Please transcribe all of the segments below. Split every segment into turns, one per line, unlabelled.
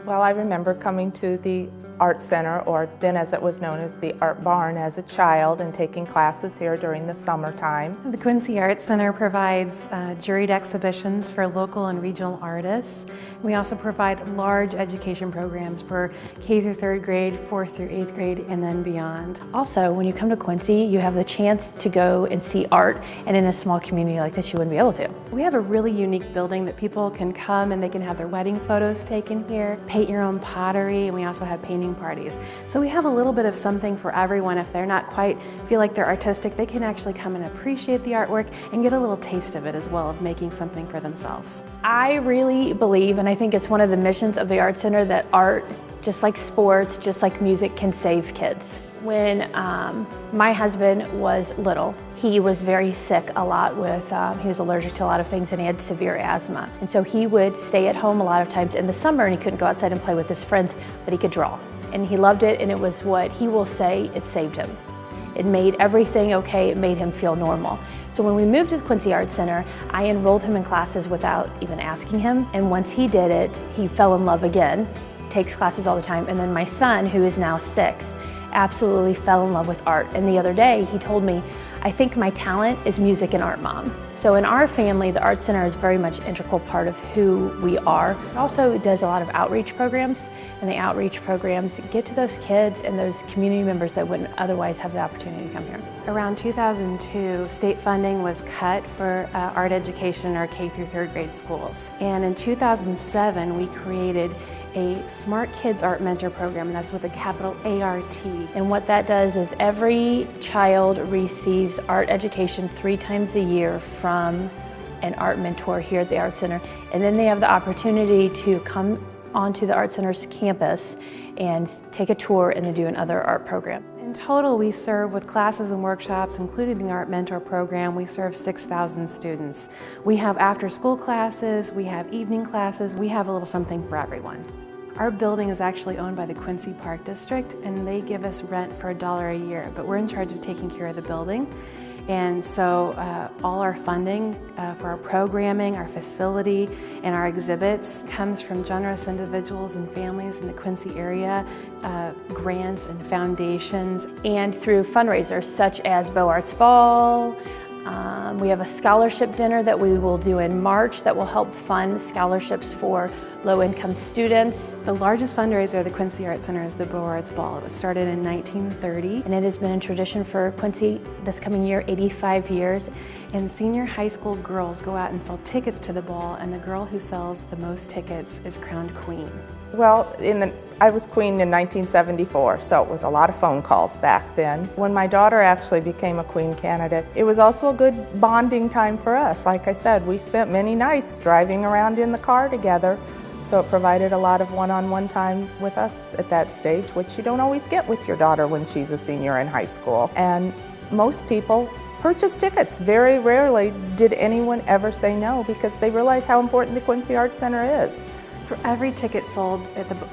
Well, I remember coming to the Art Center, or then as it was known as the Art Barn, as a child and taking classes here during the summertime.
The Quincy Art Center provides juried exhibitions for local and regional artists. We also provide large education programs for K through 3rd grade, 4th through 8th grade, and then beyond.
Also, when you come to Quincy, you have the chance to go and see art, and in a small community like this, you wouldn't be able to.
We have a really unique building that people can come and they can have their wedding photos taken here, paint your own pottery, and we also have painting parties. So we have a little bit of something for everyone. If they're not quite feel like they're artistic, they can actually come and appreciate the artwork and get a little taste of it as well, of making something for themselves.
I really believe, and I think it's one of the missions of the Art Center, that art, just like sports, just like music, can save kids. When my husband was little, he was very sick a lot with, he was allergic to a lot of things and he had severe asthma. And so he would stay at home a lot of times in the summer and he couldn't go outside and play with his friends, but he could draw. And he loved it, and it was what he will say, it saved him. It made everything okay, it made him feel normal. So when we moved to the Quincy Art Center, I enrolled him in classes without even asking him. And once he did it, he fell in love again, takes classes all the time. And then my son, who is now 6, absolutely fell in love with art. And the other day, he told me, I think my talent is music and art, Mom. So in our family, the Art Center is very much an integral part of who we are. It also does a lot of outreach programs, and the outreach programs get to those kids and those community members that wouldn't otherwise have the opportunity to come here.
Around 2002, state funding was cut for art education in our K through 3rd grade schools. And in 2007, we created a Smart Kids Art Mentor program, and that's with a capital ART.
And what that does is every child receives art education 3 times a year from an art mentor here at the Art Center. And then they have the opportunity to come onto the Art Center's campus and take a tour and then do another art program.
In total, we serve with classes and workshops, including the Art Mentor program, we serve 6,000 students. We have after-school classes, we have evening classes, we have a little something for everyone. Our building is actually owned by the Quincy Park District, and they give us rent for $1 a year, but we're in charge of taking care of the building. And so all our funding for our programming, our facility, and our exhibits comes from generous individuals and families in the Quincy area, grants and foundations.
And through fundraisers such as Beaux Arts Ball, we have a scholarship dinner that we will do in March that will help fund scholarships for low-income students.
The largest fundraiser of the Quincy Art Center is the Beaux Arts Ball. It was started in 1930.
And it has been a tradition for Quincy this coming year, 85 years.
And senior high school girls go out and sell tickets to the ball, and the girl who sells the most tickets is crowned queen.
Well, I was queen in 1974, so it was a lot of phone calls back then. When my daughter actually became a queen candidate, it was also a good bonding time for us. Like I said, we spent many nights driving around in the car together, so it provided a lot of one-on-one time with us at that stage, which you don't always get with your daughter when she's a senior in high school. And most people purchase tickets. Very rarely did anyone ever say no, because they realize how important the Quincy Art Center is.
For every ticket sold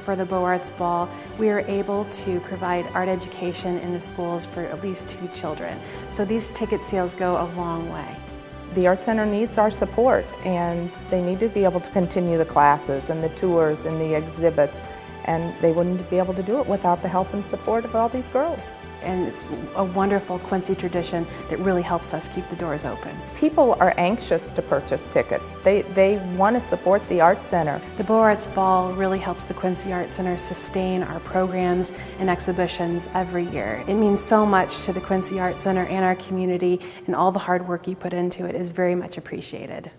for the Beaux Arts Ball, we are able to provide art education in the schools for at least 2 children. So these ticket sales go a long way.
The Art Center needs our support, and they need to be able to continue the classes and the tours and the exhibits, and they wouldn't be able to do it without the help and support of all these girls.
And it's a wonderful Quincy tradition that really helps us keep the doors open.
People are anxious to purchase tickets. They want to support the Art Center.
The Beaux Arts Ball really helps the Quincy Art Center sustain our programs and exhibitions every year. It means so much to the Quincy Art Center and our community, and all the hard work you put into it is very much appreciated.